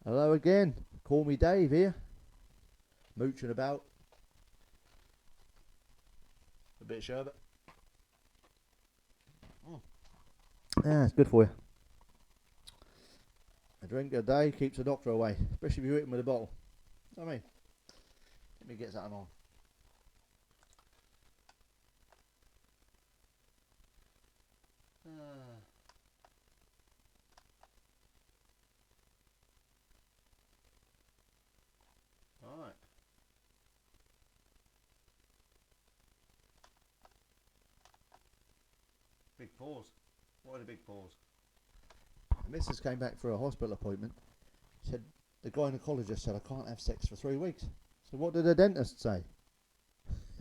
Hello again. Call me Dave here. Mooching about. A bit of sherbet. Yeah, it's good for you. A drink a day keeps the doctor away, especially if you hit him with a bottle. You know what I mean? Let me get something on. Ah. Alright. Big pause. Why the big pause? The missus came back for a hospital appointment. She said the gynecologist said I can't have sex for 3 weeks. So what did the dentist say?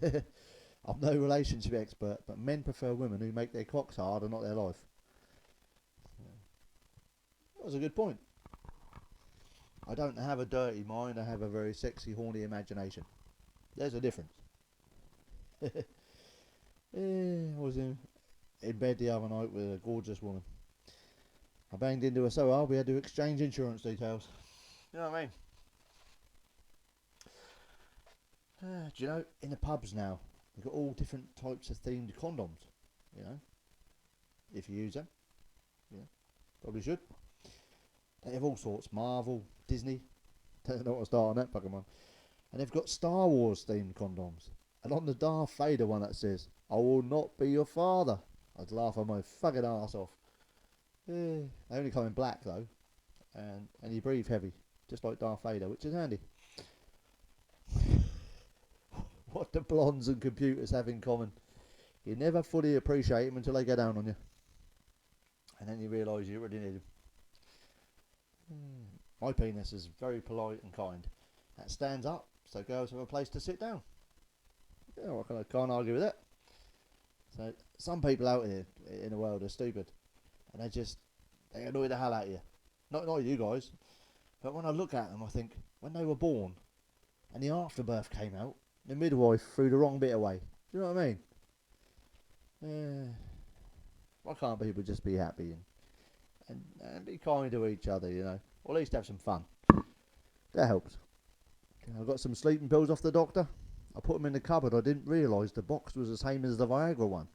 I'm no relationship expert, but men prefer women who make their cocks hard and not their life. That was a good point. I don't have a dirty mind, I have a very sexy, horny imagination. There's a difference. I was in bed the other night with a gorgeous woman. I banged into her so hard we had to exchange insurance details. You know what I mean? Do you know, in the pubs now, they've got all different types of themed condoms. You know, if you use them, you know, probably should. They have all sorts, Marvel, Disney. Don't know what to start on that Pokemon. And they've got Star Wars themed condoms. And on the Darth Vader one that says, "I will not be your father." I'd laugh on my fucking ass off. They only come in black though, and you breathe heavy, just like Darth Vader, which is handy. What do blondes and computers have in common? You never fully appreciate them until they go down on you, and then you realise you already need them. My penis is very polite and kind. That stands up, so girls have a place to sit down. Yeah, I can't argue with that. So some people out here in the world are stupid, and they annoy the hell out of you. Not you guys, but when I look at them, I think when they were born, and the afterbirth came out, the midwife threw the wrong bit away. Do you know what I mean? Why can't people just be happy and be kind to each other, you know? Or at least have some fun. That helps. I got some sleeping pills off the doctor. I put them in the cupboard. I didn't realise the box was the same as the Viagra one.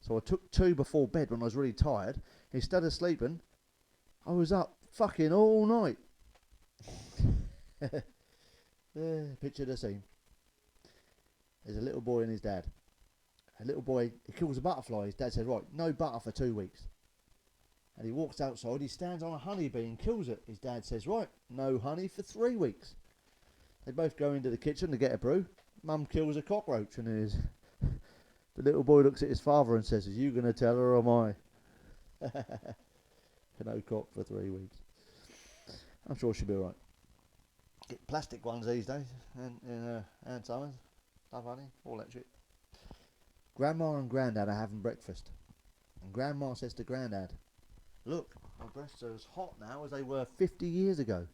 So I took 2 before bed when I was really tired. Instead of sleeping, I was up fucking all night. Picture the scene. There's a little boy and his dad. A little boy, he kills a butterfly. His dad says, right, no butter for 2 weeks. And he walks outside, he stands on a honeybee and kills it. His dad says, right, no honey for 3 weeks. They both go into the kitchen to get a brew. Mum kills a cockroach and the little boy looks at his father and says, are you going to tell her or am I? No cock for 3 weeks. I'm sure she'll be alright. Get plastic ones these days. And hand summers. Stuff honey. All that shit. Grandma and Grandad are having breakfast. And Grandma says to Grandad, look, my breasts are as hot now as they were 50 years ago.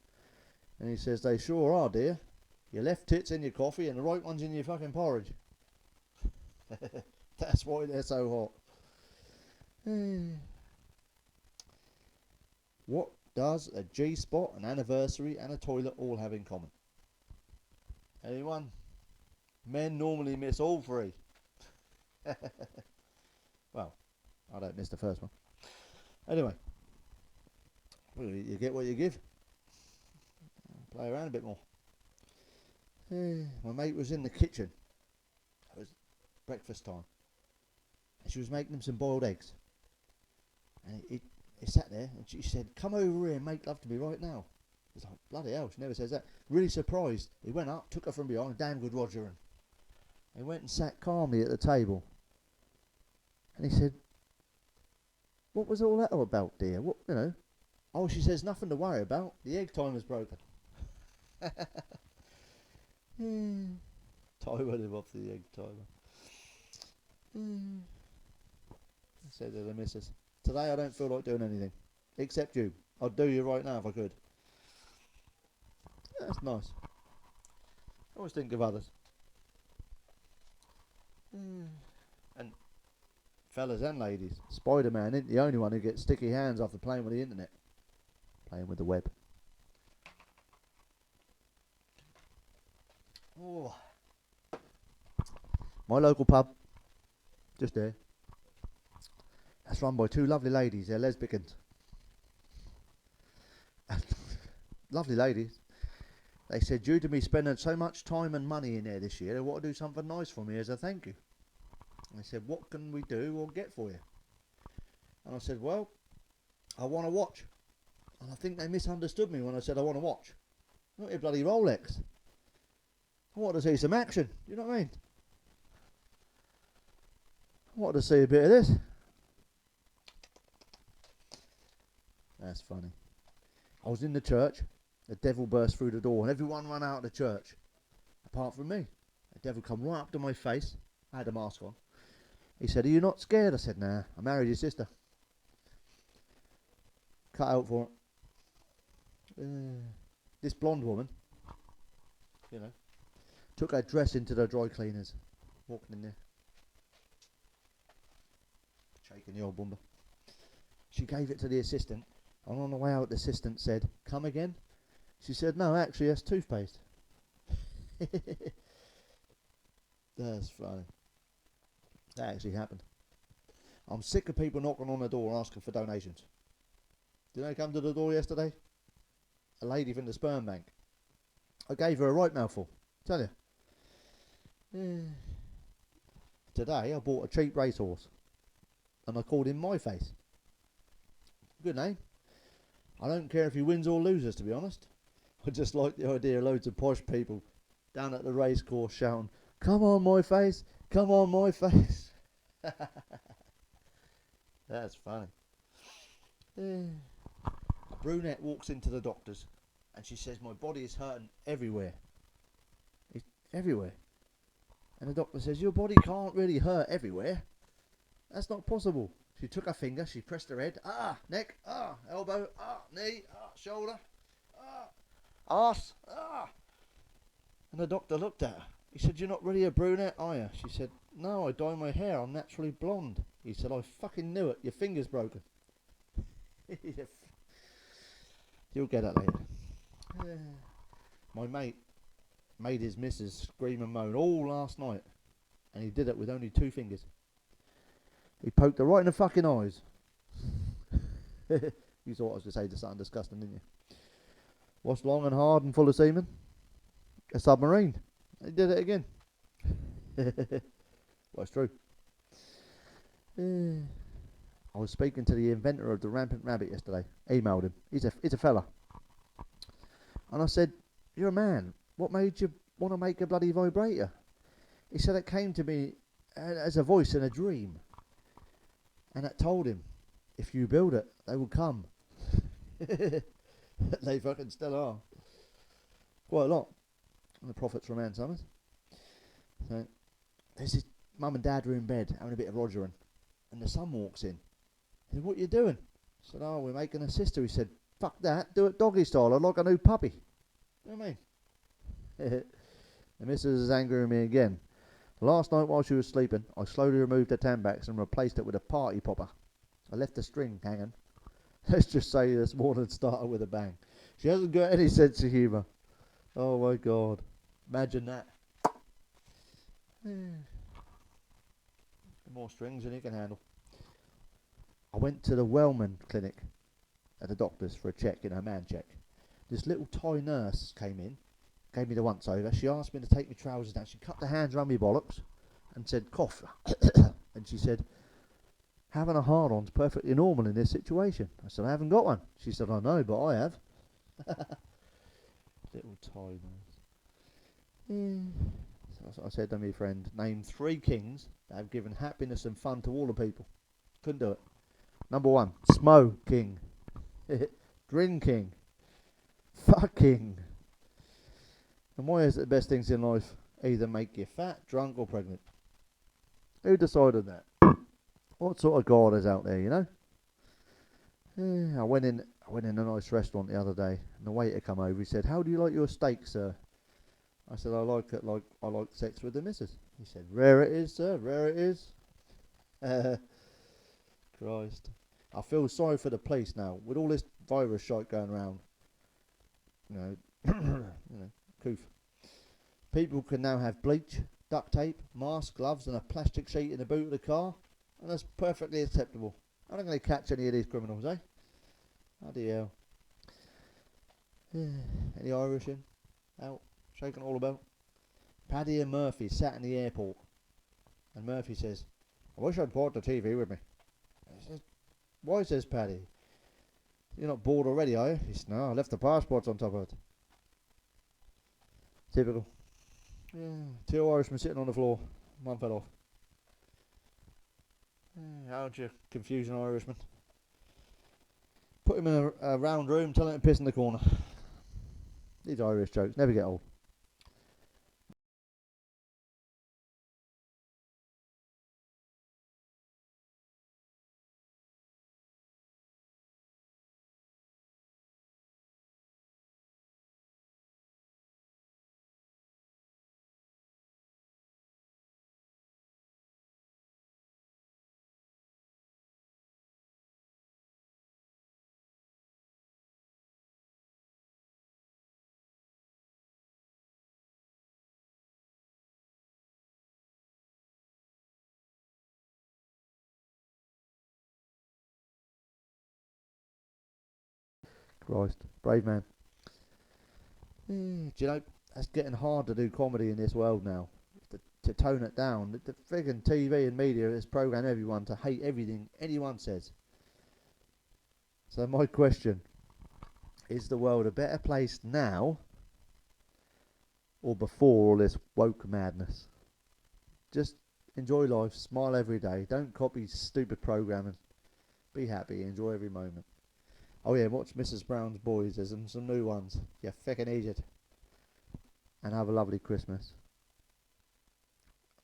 And he says, they sure are, dear. Your left tit's in your coffee and the right one's in your fucking porridge. That's why they're so hot. What does a G-spot, an anniversary and a toilet all have in common? Anyone? Men normally miss all 3. Well, I don't miss the first one. Anyway, well, you get what you give. Play around a bit more. My mate was in the kitchen. It was breakfast time. And she was making them some boiled eggs. And he sat there and she said, come over here and make love to me right now. He's like, bloody hell, she never says that. Really surprised. He went up, took her from behind, damn good Roger, and he went and sat calmly at the table. And he said, what was all that all about, dear? What, you know? Oh, she says, nothing to worry about. The egg timer's broken. Timer him off the egg timer. I said to the missus, today I don't feel like doing anything. Except you. I'd do you right now if I could. That's nice. I always think of others. And fellas and ladies, Spider-Man isn't the only one who gets sticky hands after playing with the internet. Playing with the web. Oh. My local pub, just there. That's run by two lovely ladies. They're lesbians. Lovely ladies. They said, due to me spending so much time and money in there this year, they want to do something nice for me as a thank you. And they said, what can we do or get for you? And I said, well, I want to watch. And I think they misunderstood me when I said I want to watch. Not your bloody Rolex. I want to see some action. You know what I mean? I want to see a bit of this. That's funny. I was in the church. The devil burst through the door and everyone ran out of the church. Apart from me. The devil come right up to my face. I had a mask on. He said, are you not scared? I said, nah, I married your sister. Cut out for it. This blonde woman, you know, took her dress into the dry cleaners. Walking in there. Shaking the old bumper. She gave it to the assistant. And on the way out, the assistant said, come again? She said, no, actually, that's toothpaste. That's funny. That actually happened. I'm sick of people knocking on the door asking for donations. Did they come to the door yesterday? A lady from the sperm bank. I gave her a right mouthful. Tell you. Today, I bought a cheap racehorse. And I called him My Face. Good name. I don't care if he wins or loses, to be honest. I just like the idea of loads of posh people down at the race course shouting, come on, My Face, come on, My Face. That's funny. A brunette walks into the doctor's and she says, my body is hurting everywhere. It's everywhere. And the doctor says, your body can't really hurt everywhere. That's not possible. She took her finger, she pressed her head, neck, elbow, knee, shoulder, arse, And the doctor looked at her. He said, you're not really a brunette, are you? She said, no, I dye my hair, I'm naturally blonde. He said, I fucking knew it, your finger's broken. You'll get it later. My mate made his missus scream and moan all last night. And he did it with only 2 fingers. He poked her right in the fucking eyes. You thought I was going to say something disgusting, didn't you? What's long and hard and full of semen? A submarine. He did it again. Well, it's true. I was speaking to the inventor of the rampant rabbit yesterday. Emailed him. He's a fella. And I said, you're a man. What made you want to make a bloody vibrator? He said it came to me as a voice in a dream. And that told him, if you build it, they will come. They fucking still are. Quite a lot. And the profits from Ann Summers. So, there's his mum and dad were in bed having a bit of rogering. And the son walks in. He said, what are you doing? I said, oh, we're making a sister. He said, fuck that, do it doggy style. I'd like a new puppy. You know what I mean? The missus is angering me again. Last night while she was sleeping, I slowly removed her Tampax and replaced it with a party popper. I left the string hanging. Let's just say this morning started with a bang. She hasn't got any sense of humour. Oh my God. Imagine that. More strings than you can handle. I went to the Wellman clinic at the doctor's for a check, a man check. This little Thai nurse came in, gave me the once over. She asked me to take my trousers down. She cut the hands around my bollocks and said, cough. And she said, having a hard-on's perfectly normal in this situation. I said, I haven't got one. She said, I know, but I have. Little Thai nurse. So I said to my friend, name 3 kings that have given happiness and fun to all the people. Couldn't do it. Number 1, smoking. Drinking. Fucking. And why is it the best things in life either make you fat, drunk or pregnant? Who decided that? What sort of God is out there, you know? I went in a nice restaurant the other day and the waiter come over. He said, how do you like your steak, sir? I said, I like it like I like sex with the missus. He said, rare it is, sir, rare it is. Christ. I feel sorry for the police now. With all this virus shite going around. You know, coof. People can now have bleach, duct tape, masks, gloves, and a plastic sheet in the boot of the car, and that's perfectly acceptable. I'm not going to catch any of these criminals, eh? Bloody hell. Any Irish in? Out? Shaking all about? Paddy and Murphy sat in the airport, and Murphy says, I wish I'd brought the TV with me. Says, why, says Paddy? You're not bored already, are you? He says, no, I left the passports on top of it. Typical. Yeah, 2 Irishmen sitting on the floor. One fell off. How'd you confuse an Irishman? Put him in a round room, tell him to piss in the corner. These Irish jokes never get old. Christ, brave man. Do you know, that's getting hard to do comedy in this world now. To tone it down. The friggin' TV and media has programmed everyone to hate everything anyone says. So my question, is the world a better place now or before all this woke madness? Just enjoy life, smile every day, don't copy stupid programming. Be happy, enjoy every moment. Oh yeah, watch Mrs. Brown's Boys, there's some new ones. You fucking idiot. And have a lovely Christmas.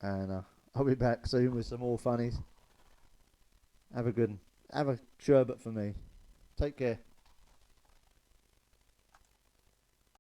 And I'll be back soon with some more funnies. Have a good one. Have a sherbet for me. Take care.